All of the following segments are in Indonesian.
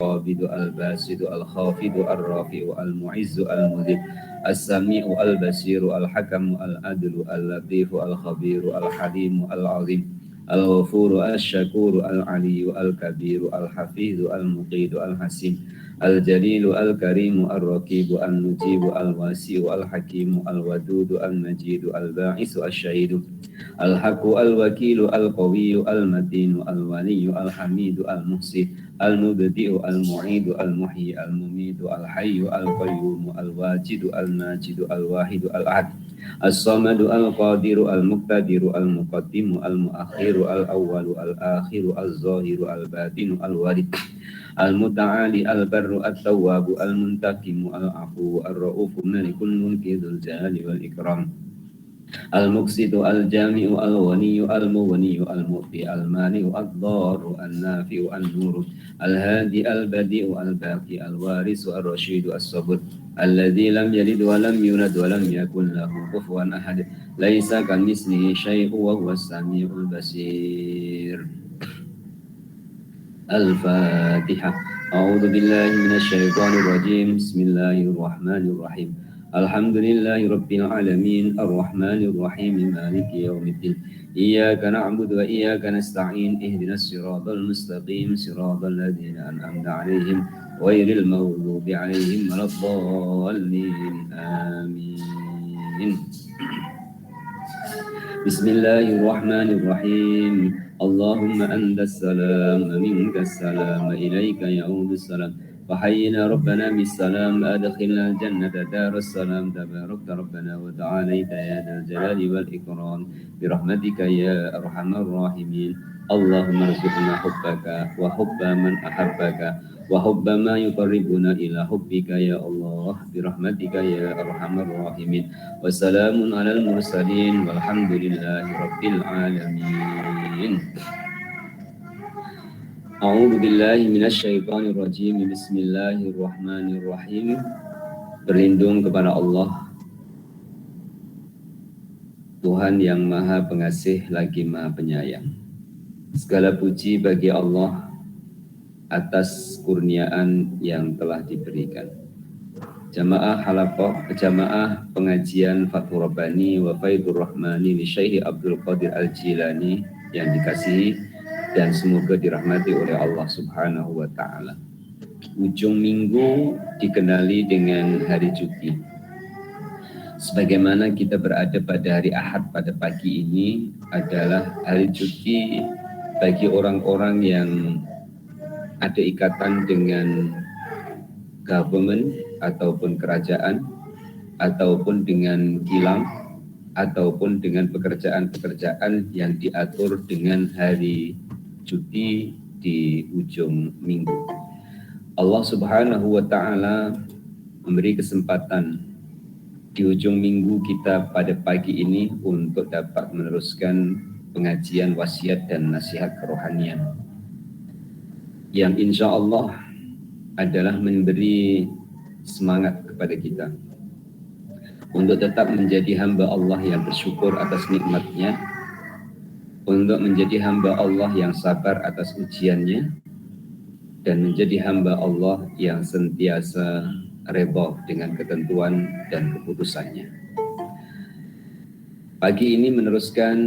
القابض الباسط الخافض الرافع المعز المذل السميع البصير الحكم العدل اللطيف الخبير الحليم العظيم الغفور الشكور العلي الكبير الحفيظ المقيت الحسيم الجليل الكريم الرقيب المجيب الواسع الحكيم الودود المجيد الباعث الشهيد الحق الوكيل القوي المتين الولي الحميد المحسن المبدئ المعيد المحيي المميت الحي القيوم الواجد الماجد الواحد الأحد الصمد القادر المقتدر المقدم المؤخر الأول الآخر الظاهر الباطن الوارث المتعالي البر التواب المنتقم العفو الرؤوف ملك الملك ذو الجلال والإكرام المقسط الجامع الغني المغني المؤتي المانع الضار النافع النور الهادي البديع الباقي الوارث الرشيد الصبر الذي لم يلد ولم يولد ولم يكن له كفوا أحد ليس كمثله شيء وهو السميع البصير. الفاتحة. أعوذ بالله من الشيطان الرجيم. بسم الله الرحمن الرحيم. الحمد لله رب العالمين الرحمن الرحيم مالك يوم الدين إياك نعبد وإياك نستعين اهدنا الصراط المستقيم صراط الذين أنعمت عليهم غير المغضوب عليهم ولا الضالين آمين. بسم الله الرحمن الرحيم. اللهم أنت السلام منك السلام إليك يعود السلام وحينا ربنا بالسلام أدخلنا الجنة دار السلام تباركت ربنا وتعاليت يا ذا الجلال والإكرام برحمتك يا أرحم الراحمين. اللهم ارزقنا حبك وحب من أحبك وحب ما يقربنا إلى حبك يا الله برحمتك يا أرحم الراحمين. وسلام على المرسلين والحمد لله رب العالمين. A'udzu billahi minasyaitonir rajim. Bismillahirrahmanirrahim. Berlindung kepada Allah, Tuhan yang Maha Pengasih lagi Maha Penyayang. Segala puji bagi Allah atas kurniaan yang telah diberikan. Jamaah halaqah, jamaah pengajian Fathur Rabbani wa Faidur Rahmani li Syekh Abdul Qadir Al-Jilani yang dikasihi dan semoga dirahmati oleh Allah Subhanahu wa Ta'ala. Ujung minggu dikenali dengan hari cuti. Sebagaimana kita berada pada hari Ahad pada pagi ini adalah hari cuti bagi orang-orang yang ada ikatan dengan government ataupun kerajaan ataupun dengan kilang ataupun dengan pekerjaan-pekerjaan yang diatur dengan hari cuti di ujung minggu. Allah Subhanahu wa Ta'ala memberi kesempatan di ujung minggu kita pada pagi ini untuk dapat meneruskan pengajian wasiat dan nasihat kerohanian yang insya Allah adalah memberi semangat kepada kita untuk tetap menjadi hamba Allah yang bersyukur atas nikmatnya, untuk menjadi hamba Allah yang sabar atas ujiannya, dan menjadi hamba Allah yang sentiasa redha dengan ketentuan dan keputusannya. Pagi ini meneruskan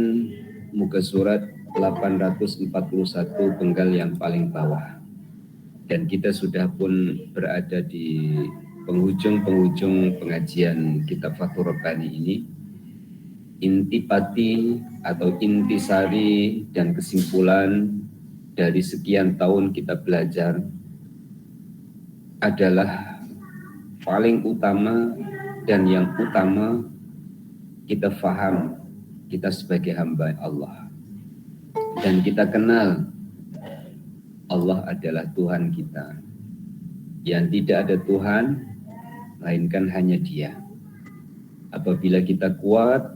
muka surat 841 penggal yang paling bawah. Dan kita sudah pun berada di penghujung pengajian kitab Fathur Rabbani ini. Intipati atau intisari dan kesimpulan dari sekian tahun kita belajar adalah paling utama dan yang utama kita faham kita sebagai hamba Allah dan kita kenal Allah adalah Tuhan kita yang tidak ada Tuhan melainkan hanya Dia. Apabila kita kuat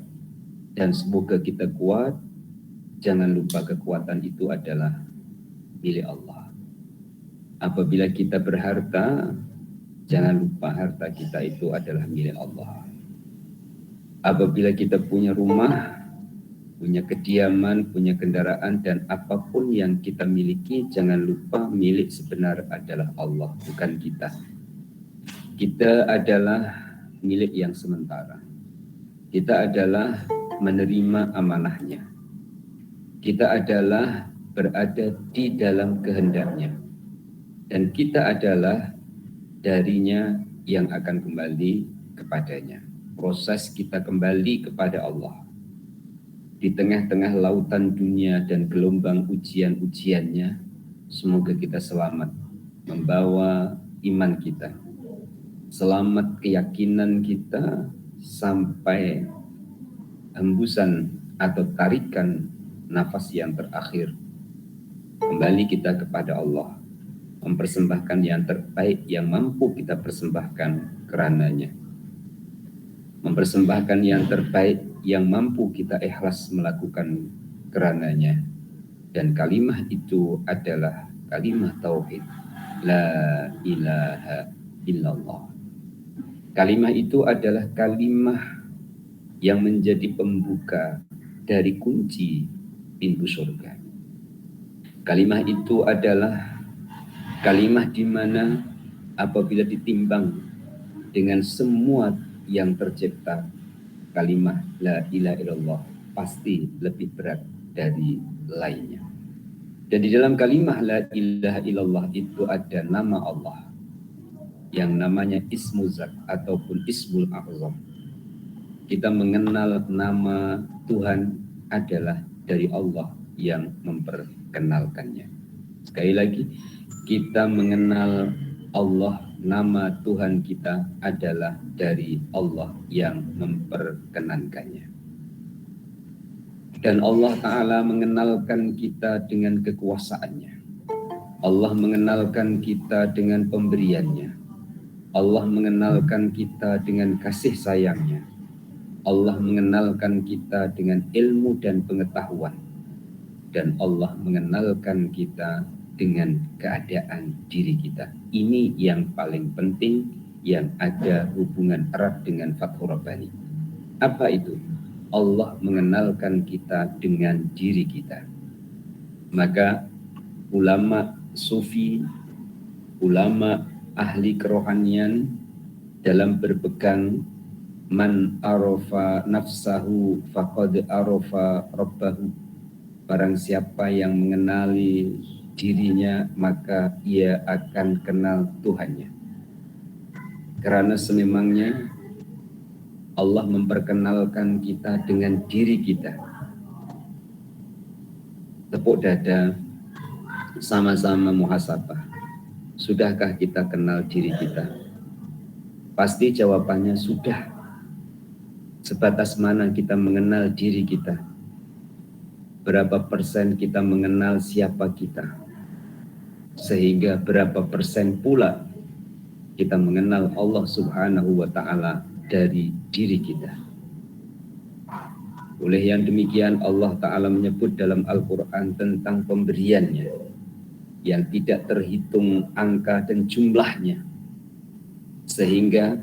dan semoga kita kuat, jangan lupa kekuatan itu adalah milik Allah. Apabila kita berharta, jangan lupa harta kita itu adalah milik Allah. Apabila kita punya rumah, punya kediaman, punya kendaraan, dan apapun yang kita miliki, jangan lupa milik sebenar adalah Allah, bukan kita. Kita adalah milik yang sementara. Kita adalah menerima amanahnya. Kita adalah berada di dalam kehendaknya. Dan kita adalah darinya yang akan kembali kepadanya. Proses kita kembali kepada Allah. Di tengah-tengah lautan dunia dan gelombang ujian-ujiannya, semoga kita selamat membawa iman kita. Selamat keyakinan kita sampai hembusan atau tarikan nafas yang terakhir. Kembali kita kepada Allah, mempersembahkan yang terbaik yang mampu kita persembahkan kerananya. Mempersembahkan yang terbaik yang mampu kita ikhlas melakukan kerananya. Dan kalimah itu adalah kalimah tauhid, la ilaha illallah. Kalimah itu adalah kalimah yang menjadi pembuka dari kunci pintu surga. Kalimah itu adalah kalimah di mana apabila ditimbang dengan semua yang tercipta, kalimah la ilaha illallah pasti lebih berat dari lainnya. Dan di dalam kalimah la ilaha illallah itu ada nama Allah yang namanya Ismu Zat ataupun Ismul A'zam. Kita mengenal nama Tuhan adalah dari Allah yang memperkenalkannya. Sekali lagi, kita mengenal Allah, nama Tuhan kita adalah dari Allah yang memperkenankannya. Dan Allah Ta'ala mengenalkan kita dengan kekuasaannya. Allah mengenalkan kita dengan pemberiannya. Allah mengenalkan kita dengan kasih sayangnya. Allah mengenalkan kita dengan ilmu dan pengetahuan. Dan Allah mengenalkan kita dengan keadaan diri kita. Ini yang paling penting yang ada hubungan erat dengan Fathur Rabbani. Apa itu? Allah mengenalkan kita dengan diri kita. Maka ulama sufi, ulama ahli kerohanian dalam berpegang man arafa nafsahu faqad arafa rabbahu. Barang siapa yang mengenali dirinya, maka ia akan kenal Tuhannya. Karena sememangnya Allah memperkenalkan kita dengan diri kita. Tepuk dada, sama-sama muhasabah. Sudahkah kita kenal diri kita? Pasti jawabannya sudah. Sebatas mana kita mengenal diri kita? Berapa persen kita mengenal siapa kita? Sehingga berapa persen pula kita mengenal Allah Subhanahu wa Ta'ala dari diri kita. Oleh yang demikian Allah Ta'ala menyebut dalam Al-Quran tentang pemberiannya yang tidak terhitung angka dan jumlahnya, sehingga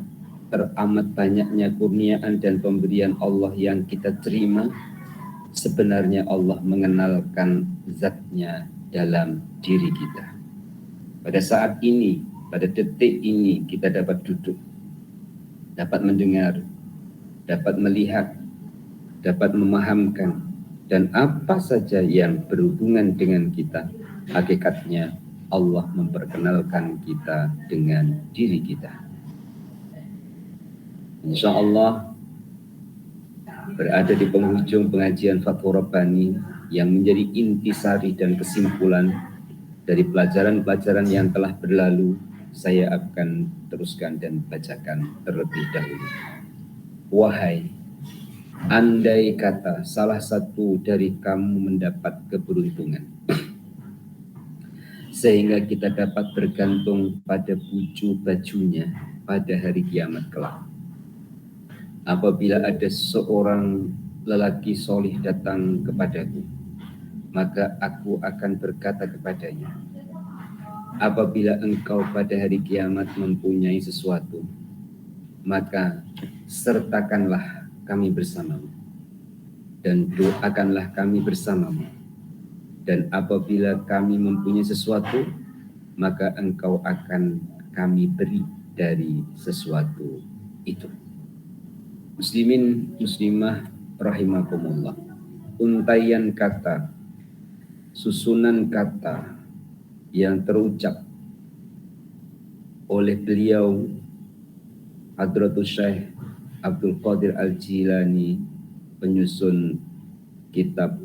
teramat banyaknya kurniaan dan pemberian Allah yang kita terima. Sebenarnya Allah mengenalkan zatnya dalam diri kita. Pada saat ini, pada detik ini kita dapat duduk, dapat mendengar, dapat melihat, dapat memahamkan, dan apa saja yang berhubungan dengan kita. Hakikatnya Allah memperkenalkan kita dengan diri kita. Insya Allah berada di penghujung pengajian Fathur Rabbani yang menjadi intisari dan kesimpulan dari pelajaran-pelajaran yang telah berlalu. Saya akan teruskan dan bacakan terlebih dahulu. Wahai, andai kata salah satu dari kamu mendapat keberuntungan sehingga kita dapat bergantung pada buju bajunya pada hari kiamat kelak. Apabila ada seorang lelaki solih datang kepadaku, maka aku akan berkata kepadanya, apabila engkau pada hari kiamat mempunyai sesuatu, maka sertakanlah kami bersamamu. dan doakanlah kami bersamamu. Dan apabila kami mempunyai sesuatu, maka engkau akan kami beri dari sesuatu itu. Muslimin, muslimah, rahimakumullah. Untaian kata, susunan kata yang terucap oleh beliau Hadratus Syekh Abdul Qadir Al-Jilani, penyusun kitab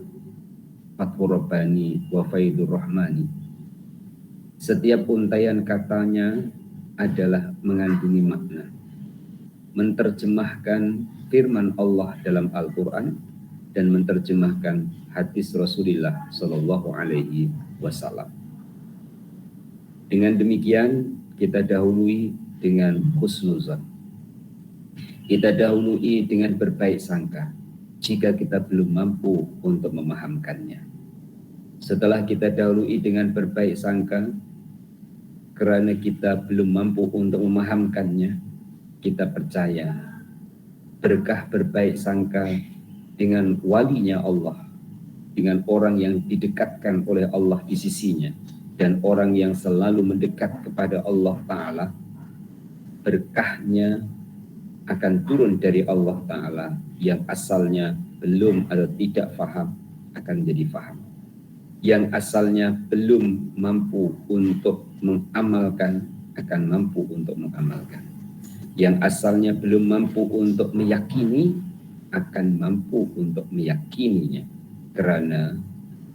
Fathur Rabbani wa Faidur Rahmani. Setiap untaian katanya adalah mengandungi makna, menerjemahkan firman Allah dalam Al-Quran dan menerjemahkan hadis Rasulullah Sallallahu Alaihi Wasallam. Dengan demikian kita dahului dengan husnuzan. Kita dahului dengan berbaik sangka jika kita belum mampu untuk memahamkannya. Setelah kita dahului dengan berbaik sangka, karena kita belum mampu untuk memahamkannya, kita percaya berkah berbaik sangka dengan walinya Allah, dengan orang yang didekatkan oleh Allah di sisinya, dan orang yang selalu mendekat kepada Allah Ta'ala, berkahnya akan turun dari Allah Ta'ala yang asalnya belum atau tidak faham akan jadi faham, yang asalnya belum mampu untuk mengamalkan akan mampu untuk mengamalkan, yang asalnya belum mampu untuk meyakini akan mampu untuk meyakininya, karena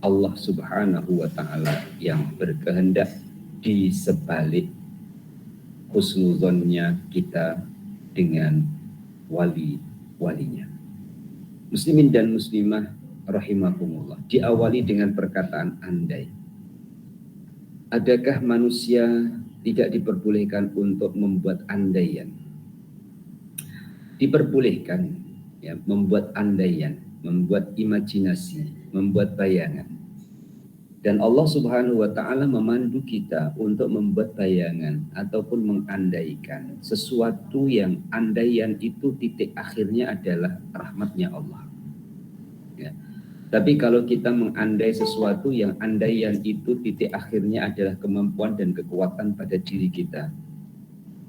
Allah Subhanahu wa Ta'ala yang berkehendak di sebalik husnuzonnya kita dengan wali-walinya. Muslimin dan muslimah rahimakumullah, diawali dengan perkataan andai. Adakah manusia tidak diperbolehkan untuk membuat andaian? Diperbolehkan ya, membuat andaian, membuat imajinasi, membuat bayangan. Dan Allah Subhanahu wa Ta'ala memandu kita untuk membuat bayangan ataupun mengandaikan sesuatu yang andaian itu titik akhirnya adalah rahmatnya Allah. Ya. Tapi kalau kita mengandai sesuatu yang andaian itu titik akhirnya adalah kemampuan dan kekuatan pada diri kita,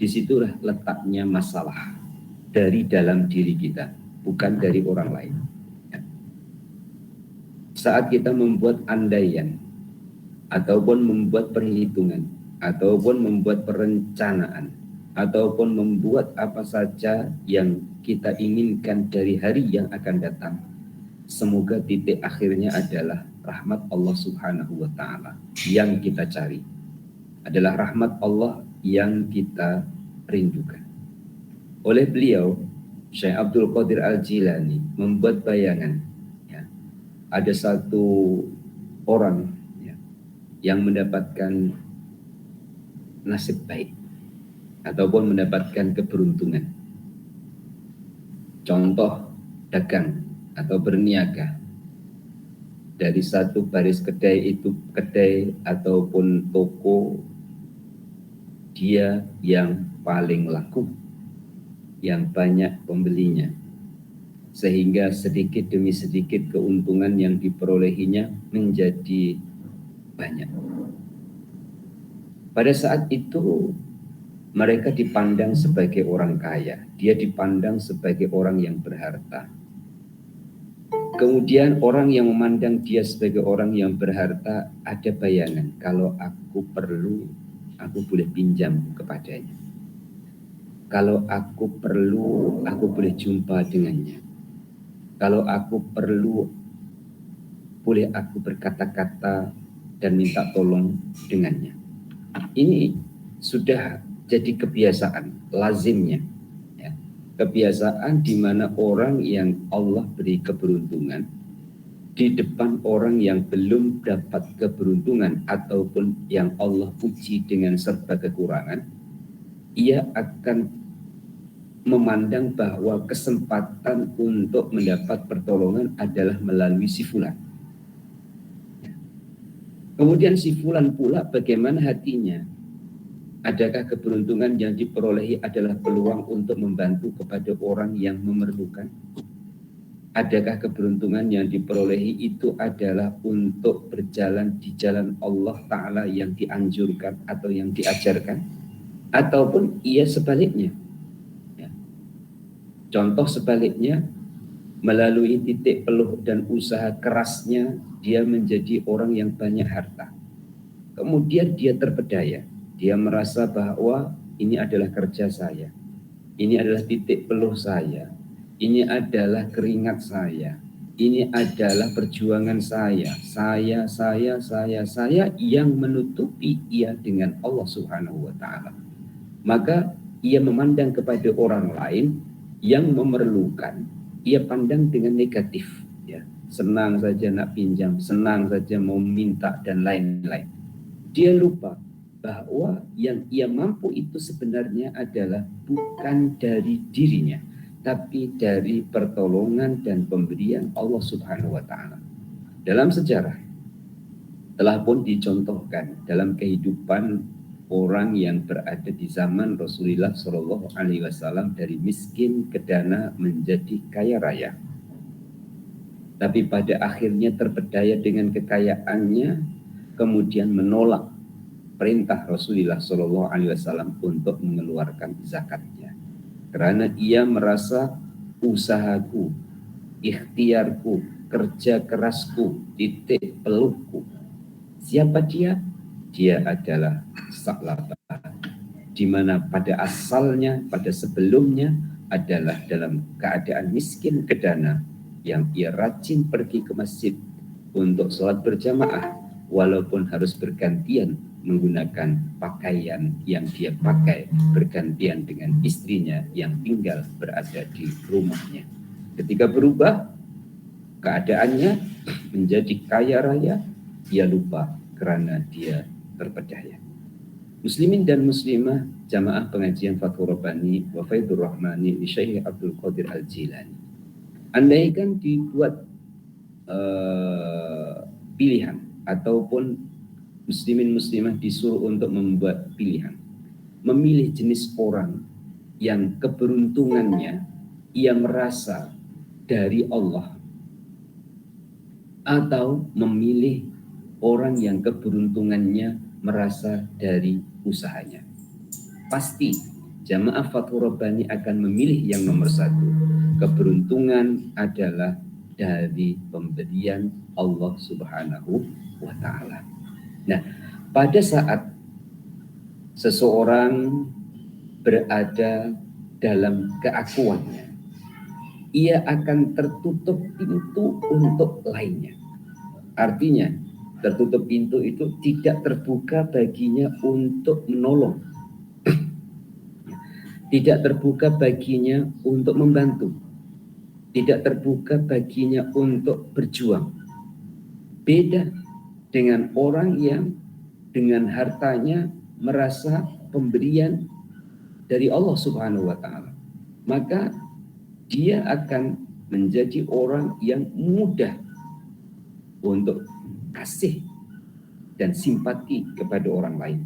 disitulah letaknya masalah dari dalam diri kita, bukan dari orang lain. Ya. Saat kita membuat andaian, ataupun membuat perhitungan, ataupun membuat perencanaan, ataupun membuat apa saja yang kita inginkan dari hari yang akan datang, semoga titik akhirnya adalah rahmat Allah Subhanahu wa Ta'ala yang kita cari, adalah rahmat Allah yang kita rindukan. Oleh beliau, Syekh Abdul Qadir Al-Jilani membuat bayangan, ya, ada satu orang yang mendapatkan nasib baik ataupun mendapatkan keberuntungan. Contoh dagang atau berniaga. Dari satu baris kedai itu kedai ataupun toko, dia yang paling laku, yang banyak pembelinya, sehingga sedikit demi sedikit keuntungan yang diperolehinya menjadi banyak. Pada saat itu mereka dipandang sebagai orang kaya, dia dipandang sebagai orang yang berharta. Kemudian orang yang memandang dia sebagai orang yang berharta ada bayangan, kalau aku perlu, aku boleh pinjam kepadanya. Kalau aku perlu, aku boleh jumpa dengannya. Kalau aku perlu, boleh aku berkata-kata dan minta tolong dengannya. Ini sudah jadi kebiasaan, lazimnya. Ya. Kebiasaan di mana orang yang Allah beri keberuntungan di depan orang yang belum dapat keberuntungan ataupun yang Allah puji dengan serba kekurangan, ia akan memandang bahwa kesempatan untuk mendapat pertolongan adalah melalui si fulan. Kemudian si fulan pula bagaimana hatinya? Adakah keberuntungan yang diperolehi adalah peluang untuk membantu kepada orang yang memerlukan? Adakah keberuntungan yang diperolehi itu adalah untuk berjalan di jalan Allah Ta'ala yang dianjurkan atau yang diajarkan? Ataupun ia sebaliknya? Ya. Contoh sebaliknya, melalui titik peluh dan usaha kerasnya, dia menjadi orang yang banyak harta. Kemudian dia terpedaya. Dia merasa bahwa ini adalah kerja saya. Ini adalah titik peluh saya. Ini adalah keringat saya. Ini adalah perjuangan saya. Saya yang menutupi ia dengan Allah Subhanahu wa Ta'ala. Maka ia memandang kepada orang lain yang memerlukan, ia pandang dengan negatif. Ya. Senang saja nak pinjam, senang saja mau minta, dan lain-lain. Dia lupa bahwa yang ia mampu itu sebenarnya adalah bukan dari dirinya, tapi dari pertolongan dan pemberian Allah Subhanahu wa Ta'ala. Dalam sejarah telah pun dicontohkan dalam kehidupan orang yang berada di zaman Rasulullah Shallallahu Alaihi Wasallam, dari miskin ke dana menjadi kaya raya. Tapi pada akhirnya terpedaya dengan kekayaannya, kemudian menolak perintah Rasulullah Shallallahu Alaihi Wasallam untuk mengeluarkan zakatnya, karena ia merasa usahaku, ikhtiarku, kerja kerasku, titik peluhku. Siapa dia? Dia adalah Sa'labah, di mana pada asalnya, pada sebelumnya adalah dalam keadaan miskin ke dana, yang ia rajin pergi ke masjid untuk sholat berjamaah, walaupun harus bergantian menggunakan pakaian yang dia pakai, bergantian dengan istrinya yang tinggal berada di rumahnya. Ketika berubah keadaannya menjadi kaya raya, ia lupa karena dia terpedaya. Muslimin dan muslimah jamaah pengajian Fathur Rabbani wa Faidur Rahmani di Syekh Abdul Qadir Al-Jilani, andaikan dibuat pilihan, ataupun muslimin muslimah disuruh untuk membuat pilihan, memilih jenis orang yang keberuntungannya ia merasa dari Allah, atau memilih orang yang keberuntungannya merasa dari usahanya, pasti jamaah Fathur Rabbani akan memilih yang nomor satu. Keberuntungan adalah dari pemberian Allah Subhanahu wa Ta'ala. Nah, pada saat seseorang berada dalam keakuannya, ia akan tertutup pintu untuk lainnya. Artinya, tertutup pintu itu tidak terbuka baginya untuk menolong, tidak terbuka baginya untuk membantu, tidak terbuka baginya untuk berjuang. Beda dengan orang yang dengan hartanya merasa pemberian dari Allah Subhanahu wa Ta'ala, maka dia akan menjadi orang yang mudah untuk kasih dan simpati kepada orang lain,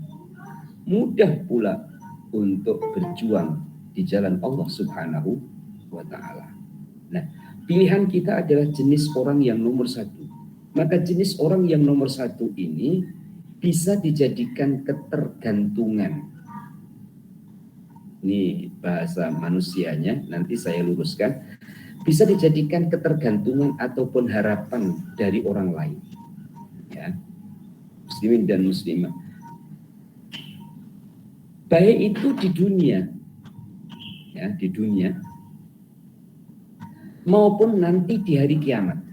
mudah pula untuk berjuang di jalan Allah Subhanahu wa Ta'ala. Nah, pilihan kita adalah jenis orang yang nomor satu. Maka jenis orang yang nomor satu ini bisa dijadikan ketergantungan. Ini bahasa manusianya, nanti saya luruskan. Bisa dijadikan ketergantungan ataupun harapan dari orang lain. Ya, muslimin dan muslimah. Baik itu di dunia, ya, di dunia, maupun nanti di hari kiamat.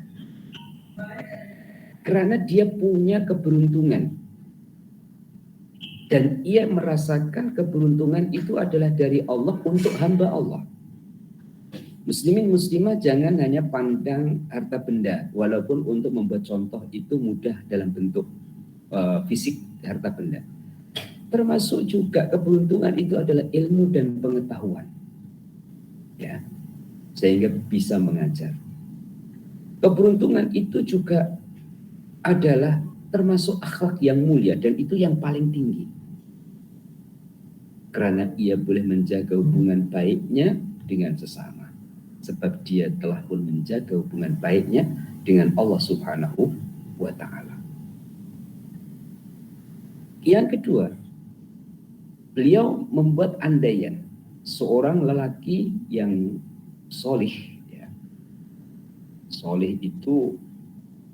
Karena dia punya keberuntungan, dan ia merasakan keberuntungan itu adalah dari Allah untuk hamba Allah. Muslimin muslimah jangan hanya pandang harta benda, walaupun untuk membuat contoh itu mudah dalam bentuk fisik harta benda. Termasuk juga keberuntungan itu adalah ilmu dan pengetahuan, ya, sehingga bisa mengajar. Keberuntungan itu juga adalah termasuk akhlak yang mulia, dan itu yang paling tinggi, karena ia boleh menjaga hubungan baiknya dengan sesama. sebab dia telah pun menjaga hubungan baiknya dengan Allah Subhanahu wa Ta'ala. Yang kedua, beliau membuat andaian seorang lelaki yang solih, ya. Solih itu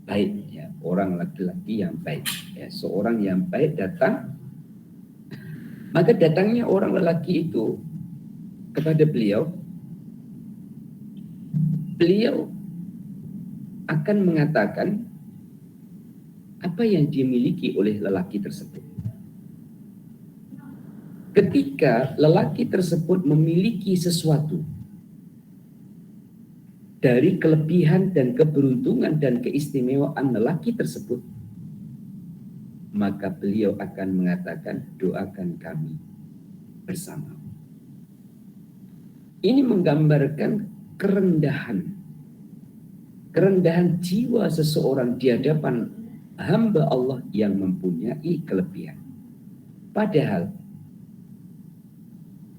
baik, ya, orang laki-laki yang baik, ya. Seorang yang baik datang, maka datangnya orang lelaki itu kepada beliau, beliau akan mengatakan apa yang dimiliki oleh lelaki tersebut. Ketika lelaki tersebut memiliki sesuatu dari kelebihan dan keberuntungan dan keistimewaan lelaki tersebut, maka beliau akan mengatakan, doakan kami bersama. Ini menggambarkan kerendahan jiwa seseorang di hadapan hamba Allah yang mempunyai kelebihan. Padahal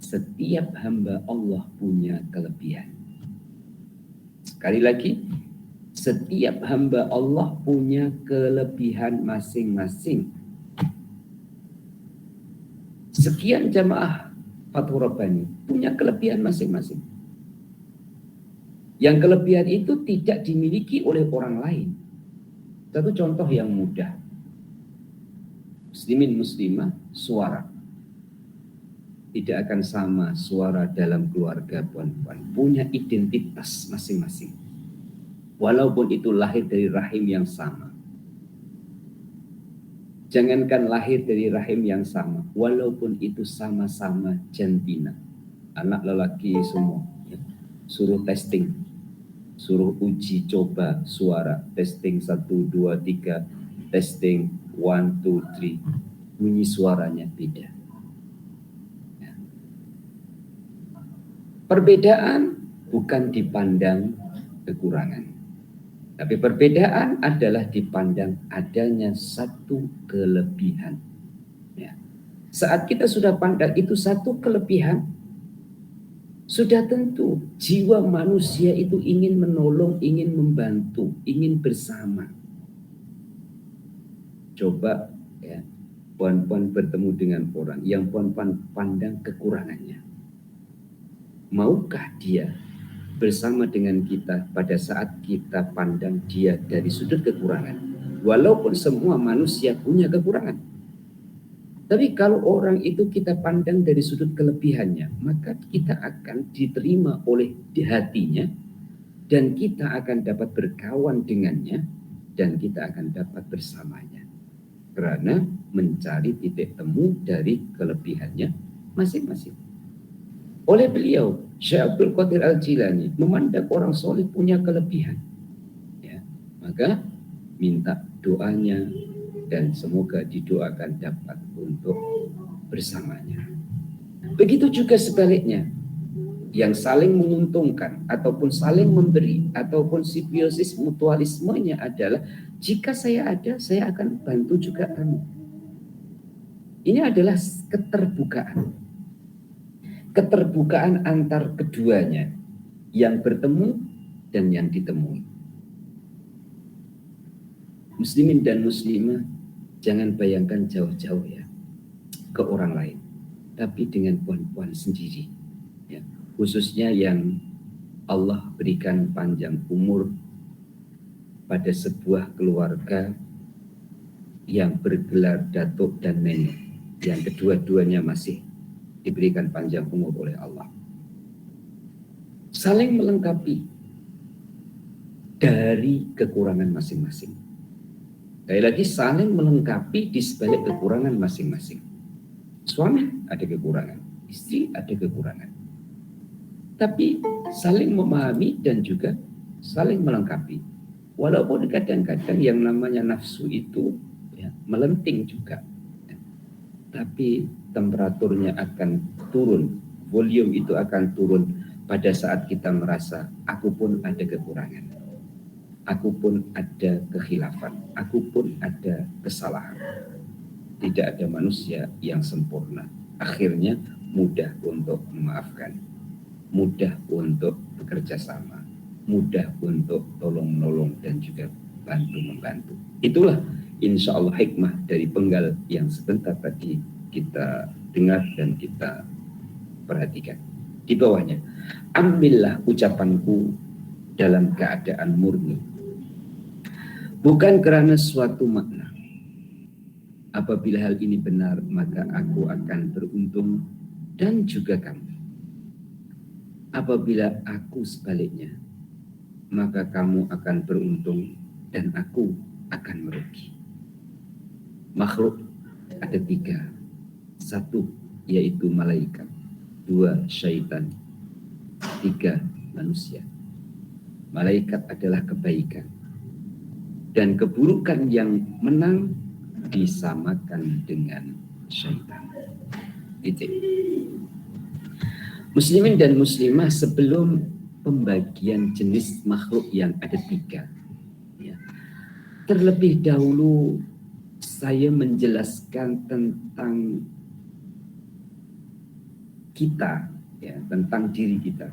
setiap hamba Allah punya kelebihan. Sekali lagi, setiap hamba Allah punya kelebihan masing-masing. Sekian jamaah Fathur Rabbani punya kelebihan masing-masing. Yang kelebihan itu tidak dimiliki oleh orang lain. Satu contoh yang mudah. Muslimin muslimah, suara. Tidak akan sama suara dalam keluarga puan-puan. Punya identitas masing-masing. Walaupun itu lahir dari rahim yang sama. Jangankan lahir dari rahim yang sama. Walaupun itu sama-sama jantina. Anak lelaki semua. Ya. Suruh testing. Suruh uji coba suara. Testing 1, 2, 3. Testing 1, 2, 3. Bunyi suaranya beda. Perbedaan bukan dipandang kekurangan. Tapi perbedaan adalah dipandang adanya satu kelebihan. Ya. Saat kita sudah pandang itu satu kelebihan, sudah tentu jiwa manusia itu ingin menolong, ingin membantu, ingin bersama. Coba ya, puan-puan bertemu dengan orang yang puan-puan pandang kekurangannya. Maukah dia bersama dengan kita pada saat kita pandang dia dari sudut kekurangan? Walaupun semua manusia punya kekurangan. Tapi kalau orang itu kita pandang dari sudut kelebihannya, maka kita akan diterima oleh hatinya dan kita akan dapat berkawan dengannya dan kita akan dapat bersamanya. Karena mencari titik temu dari kelebihannya masing-masing. Oleh beliau, Syekh Abdul Qadir Al-Jilani memandang orang soleh punya kelebihan. Ya, maka minta doanya dan semoga didoakan dapat untuk bersamanya. Begitu juga sebaliknya, yang saling menguntungkan ataupun saling memberi ataupun simbiosis mutualismenya adalah jika saya ada, saya akan bantu juga kamu. Ini adalah keterbukaan. Keterbukaan antar keduanya yang bertemu dan yang ditemui. Muslimin dan muslimah jangan bayangkan jauh-jauh ya ke orang lain, tapi dengan puan-puan sendiri ya. Khususnya yang Allah berikan panjang umur pada sebuah keluarga yang bergelar datuk dan nenek, yang kedua-duanya masih diberikan panjang umur oleh Allah. Saling melengkapi dari kekurangan masing-masing. Sekali lagi, saling melengkapi di sebalik kekurangan masing-masing. Suami ada kekurangan, istri ada kekurangan. Tapi saling memahami dan juga saling melengkapi. Walaupun kadang-kadang yang namanya nafsu itu ya, melenting juga. Tapi temperaturnya akan turun, volume itu akan turun pada saat kita merasa aku pun ada kekurangan, aku pun ada kekhilafan, aku pun ada kesalahan. Tidak ada manusia yang sempurna. Akhirnya mudah untuk memaafkan, mudah untuk bekerja sama, mudah untuk tolong-menolong dan juga bantu-membantu. Itulah insya Allah hikmah dari penggal yang sebentar tadi kita dengar dan kita perhatikan. Di bawahnya, ambillah ucapanku dalam keadaan murni, bukan karena suatu makna. Apabila hal ini benar, maka aku akan beruntung dan juga kamu. Apabila aku sebaliknya, maka kamu akan beruntung dan aku akan merugi. Makhluk ada 3. 1 yaitu malaikat, 2 syaitan, 3 manusia. Malaikat adalah kebaikan dan keburukan yang menang disamakan dengan syaitan. Titik. Muslimin dan muslimah, sebelum pembagian jenis makhluk yang ada 3, ya, terlebih dahulu saya menjelaskan tentang kita, ya, tentang diri kita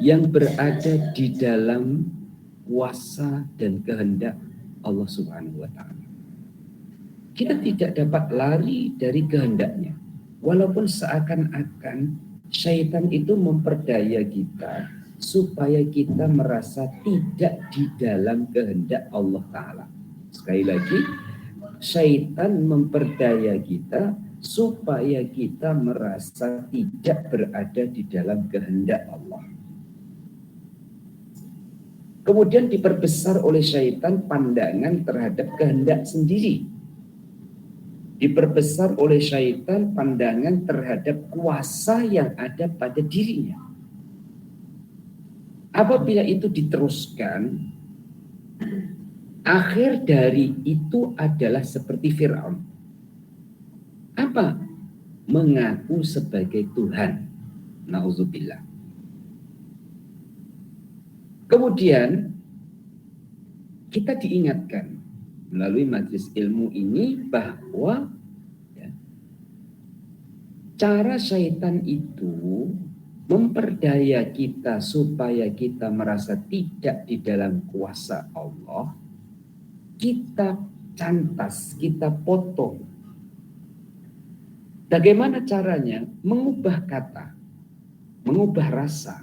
yang berada di dalam kuasa dan kehendak Allah Subhanahu wa Ta'ala. Kita tidak dapat lari dari kehendaknya, walaupun seakan-akan syaitan itu memperdaya kita supaya kita merasa tidak di dalam kehendak Allah Ta'ala. Sekali lagi, syaitan memperdaya kita supaya kita merasa tidak berada di dalam kehendak Allah. Kemudian diperbesar oleh syaitan pandangan terhadap kehendak sendiri. Diperbesar oleh syaitan pandangan terhadap kuasa yang ada pada dirinya. Apabila itu diteruskan, akhir dari itu adalah seperti Fir'aun. Apa? Mengaku sebagai Tuhan. Nauzubillah. Kemudian kita diingatkan melalui majelis ilmu ini bahwa, ya, cara syaitan itu memperdaya kita supaya kita merasa tidak di dalam kuasa Allah. Kita cantas, kita potong. Bagaimana caranya? Mengubah kata, mengubah rasa.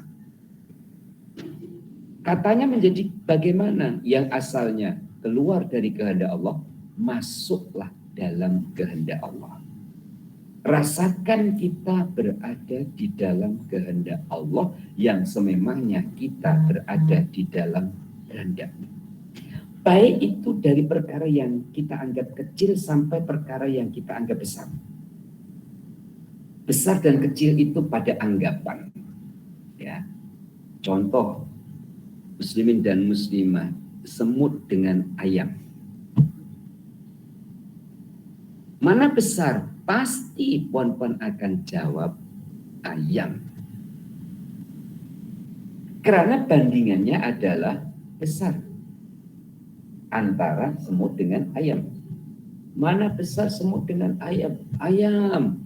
Katanya menjadi bagaimana? Yang asalnya keluar dari kehendak Allah, masuklah dalam kehendak Allah. Rasakan kita berada di dalam kehendak Allah yang sememangnya kita berada di dalam kehendaknya. Baik itu dari perkara yang kita anggap kecil sampai perkara yang kita anggap besar. Besar dan kecil itu pada anggapan. Ya. Contoh, muslimin dan muslimah, semut dengan ayam. Mana besar? Pasti puan-puan akan jawab ayam. Karena bandingannya adalah besar antara semut dengan ayam. Mana besar semut dengan ayam? Ayam.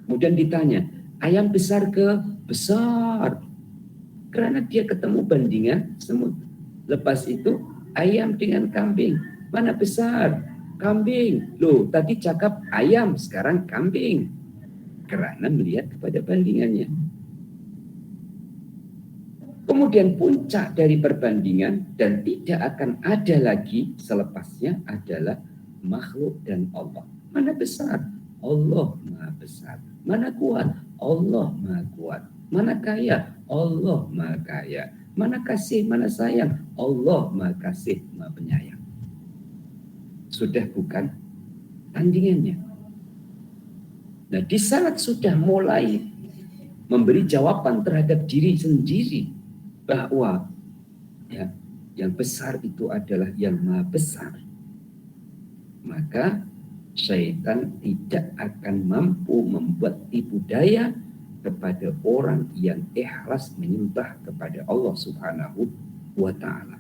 Kemudian ditanya, ayam besar ke? Besar. Karena dia ketemu bandingan semut. Lepas itu ayam dengan kambing. Mana besar? Kambing. Loh, tadi cakap ayam, sekarang kambing. Karena melihat kepada bandingannya. Kemudian puncak dari perbandingan dan tidak akan ada lagi selepasnya adalah makhluk dan Allah. Mana besar? Allah Maha besar. Mana kuat? Allah Maha kuat. Mana kaya? Allah Maha kaya. Mana kasih? Mana sayang? Allah Maha kasih, Maha penyayang. Sudah bukan tandingannya. Nah, di saat sudah mulai memberi jawaban terhadap diri sendiri bahwa, ya, yang besar itu adalah yang Maha besar, maka syaitan tidak akan mampu membuat tipu daya kepada orang yang ikhlas menyembah kepada Allah Subhanahu wa Ta'ala.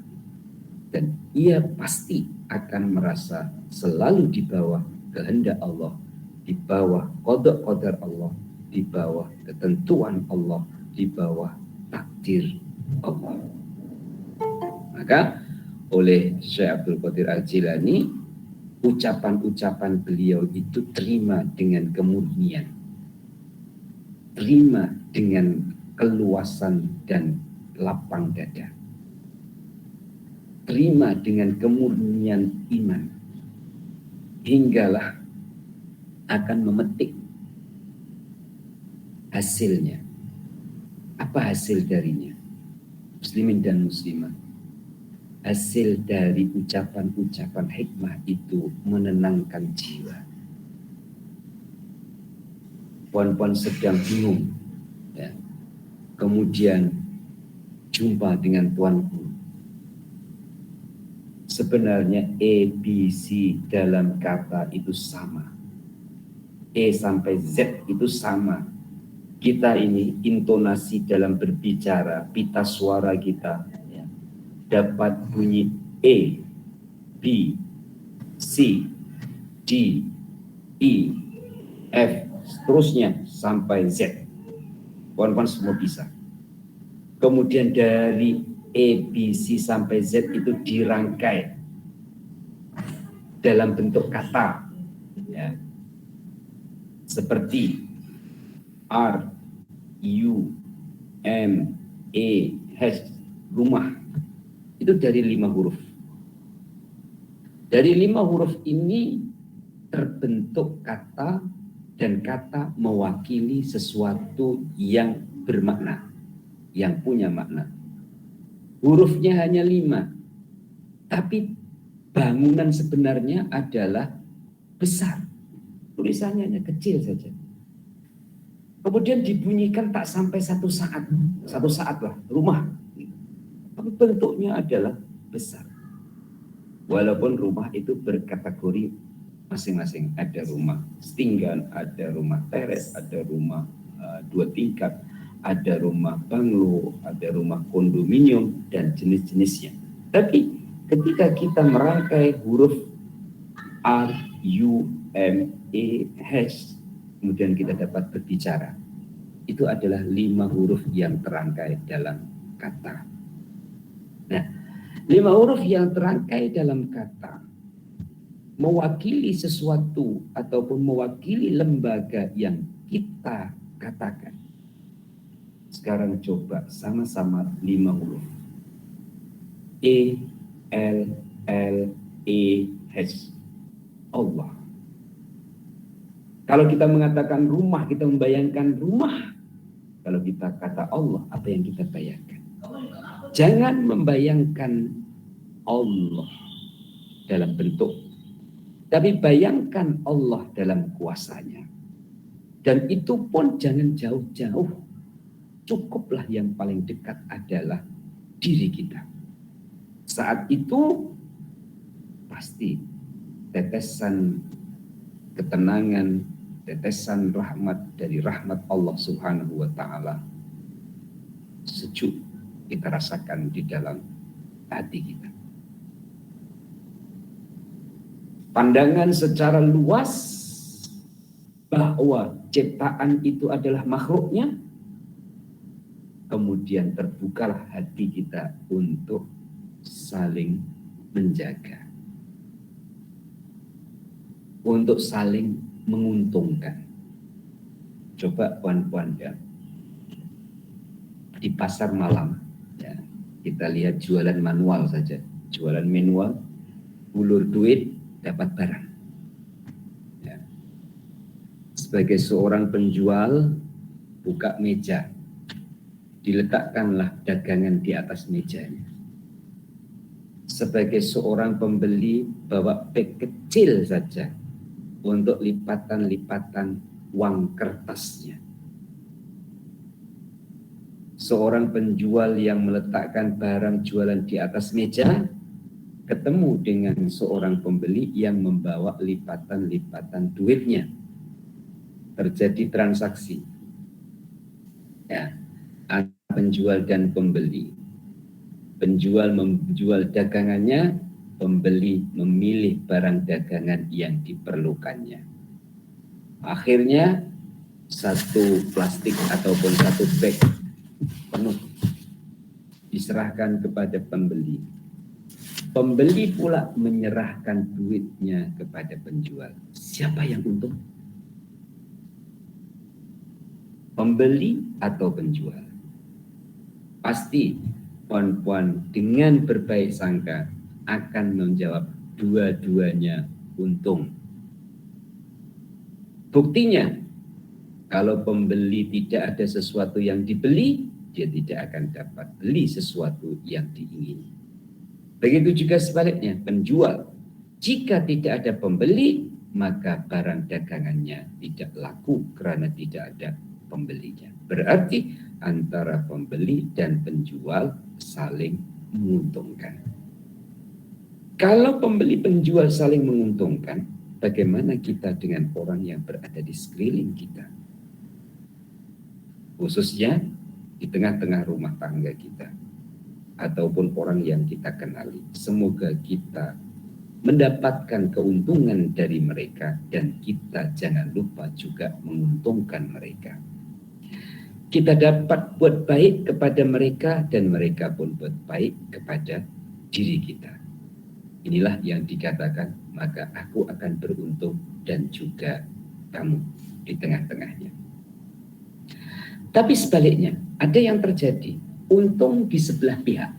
Dan ia pasti akan merasa selalu di bawah kehendak Allah, di bawah qada qadar Allah, di bawah ketentuan Allah, di bawah takdir Allah. Maka oleh Syekh Abdul Qadir Al-Jilani, ucapan-ucapan beliau itu terima dengan kemurnian, terima dengan keluasan dan lapang dada, terima dengan kemurnian iman, hinggalah akan memetik hasilnya. Apa hasil darinya? Muslimin dan muslimah, hasil dari ucapan-ucapan hikmah itu menenangkan jiwa. Puan-puan sedang bingung, ya. Kemudian jumpa dengan tuanku. Sebenarnya A, B, C dalam kata itu sama. E sampai Z itu sama. Kita ini intonasi dalam berbicara, pita suara kita, ya, dapat bunyi E, B, C, D, E, F, seterusnya sampai Z. Kawan-kawan semua bisa. Kemudian dari E, B, C sampai Z itu dirangkai dalam bentuk kata, ya, seperti R, U, M, E, H, rumah. Itu dari 5 huruf. Dari 5 huruf ini terbentuk kata, dan kata mewakili sesuatu yang bermakna, yang punya makna. Hurufnya hanya 5, tapi bangunan sebenarnya adalah besar. Tulisannya hanya kecil saja. Kemudian dibunyikan tak sampai satu saat lah, rumah. Tapi bentuknya adalah besar. Walaupun rumah itu berkategori masing-masing. Ada rumah setinggan, ada rumah teres, ada rumah 2 tingkat, ada rumah banglo, ada rumah kondominium, dan jenis-jenisnya. Tapi ketika kita merangkai huruf R, U, M, E, H, kemudian kita dapat berbicara. Itu adalah 5 huruf yang terangkai dalam kata. Nah, 5 huruf yang terangkai dalam kata mewakili sesuatu ataupun mewakili lembaga yang kita katakan. Sekarang coba sama-sama 5 huruf. E, L, L, E, H. Allah. Kalau kita mengatakan rumah, kita membayangkan rumah. Kalau kita kata Allah, apa yang kita bayangkan? Jangan membayangkan Allah dalam bentuk, tapi bayangkan Allah dalam kuasanya. Dan itu pun jangan jauh-jauh. Cukuplah yang paling dekat adalah diri kita. Saat itu pasti tetesan ketenangan, tetesan rahmat dari rahmat Allah Subhanahu wa Ta'ala sejuk kita rasakan di dalam hati kita. Pandangan secara luas bahwa ciptaan itu adalah makhluknya, kemudian terbukalah hati kita untuk saling menjaga, untuk saling menguntungkan. Coba puan-puan ya, di pasar malam ya, kita lihat jualan manual saja, jualan manual, ulur duit dapat barang ya. Sebagai seorang penjual, buka meja, diletakkanlah dagangan di atas mejanya. Sebagai seorang pembeli, bawa beg kecil saja untuk lipatan-lipatan uang kertasnya. Seorang penjual yang meletakkan barang jualan di atas meja ketemu dengan seorang pembeli yang membawa lipatan-lipatan duitnya. Terjadi transaksi. Ya, penjual dan pembeli. Penjual menjual dagangannya, pembeli memilih barang dagangan yang diperlukannya. Akhirnya satu plastik ataupun satu bag penuh diserahkan kepada pembeli. Pembeli pula menyerahkan duitnya kepada penjual. Siapa yang untung? Pembeli atau penjual? Pasti puan-puan dengan berbaik sangka akan menjawab dua-duanya untung. Buktinya, kalau pembeli tidak ada sesuatu yang dibeli, dia tidak akan dapat beli sesuatu yang diingini. Begitu juga sebaliknya, penjual. Jika tidak ada pembeli, maka barang dagangannya tidak laku karena tidak ada pembelinya. Berarti antara pembeli dan penjual saling menguntungkan. Kalau pembeli penjual saling menguntungkan, bagaimana kita dengan orang yang berada di sekeliling kita? Khususnya di tengah-tengah rumah tangga kita, ataupun orang yang kita kenali. Semoga kita mendapatkan keuntungan dari mereka dan kita jangan lupa juga menguntungkan mereka. Kita dapat buat baik kepada mereka dan mereka pun buat baik kepada diri kita. Inilah yang dikatakan, maka aku akan beruntung dan juga kamu di tengah-tengahnya. Tapi sebaliknya, ada yang terjadi, untung di sebelah pihak.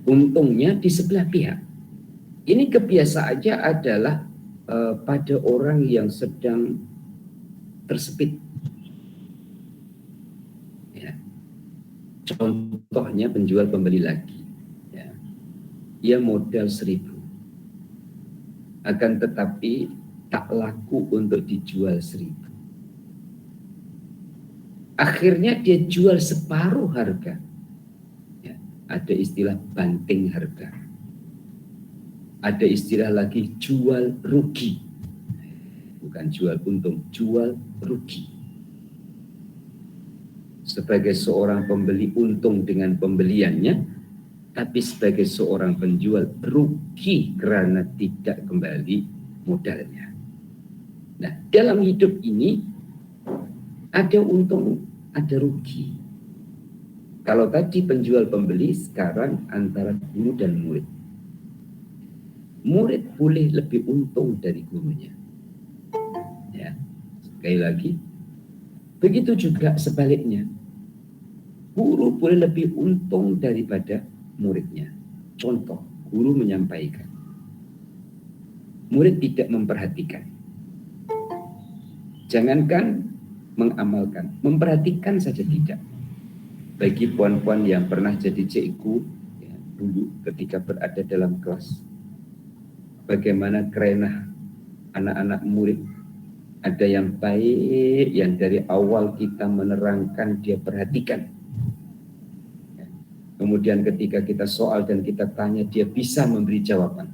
Untungnya di sebelah pihak. Ini kebiasaannya adalah pada orang yang sedang tersepit. Ya. Contohnya penjual pembeli lagi. Ya. Ia modal 1.000. Akan tetapi tak laku untuk dijual 1.000. Akhirnya dia jual separuh harga. Ya, ada istilah banting harga. Ada istilah lagi jual rugi. Bukan jual untung, jual rugi. Sebagai seorang pembeli untung dengan pembeliannya, tapi sebagai seorang penjual rugi karena tidak kembali modalnya. Nah, dalam hidup ini ada untung, ada rugi. Kalau tadi penjual pembeli, sekarang antara guru dan murid. Murid boleh lebih untung dari gurunya. Ya, sekali lagi. Begitu juga sebaliknya. Guru boleh lebih untung daripada muridnya. Contoh, guru menyampaikan. Murid tidak memperhatikan. Jangankan mengamalkan, memperhatikan saja tidak. Bagi puan-puan yang pernah jadi cikgu ya, dulu ketika berada dalam kelas, bagaimana kerenah anak-anak murid. Ada yang baik, yang dari awal kita menerangkan dia perhatikan. Kemudian ketika kita soal dan kita tanya, dia bisa memberi jawaban.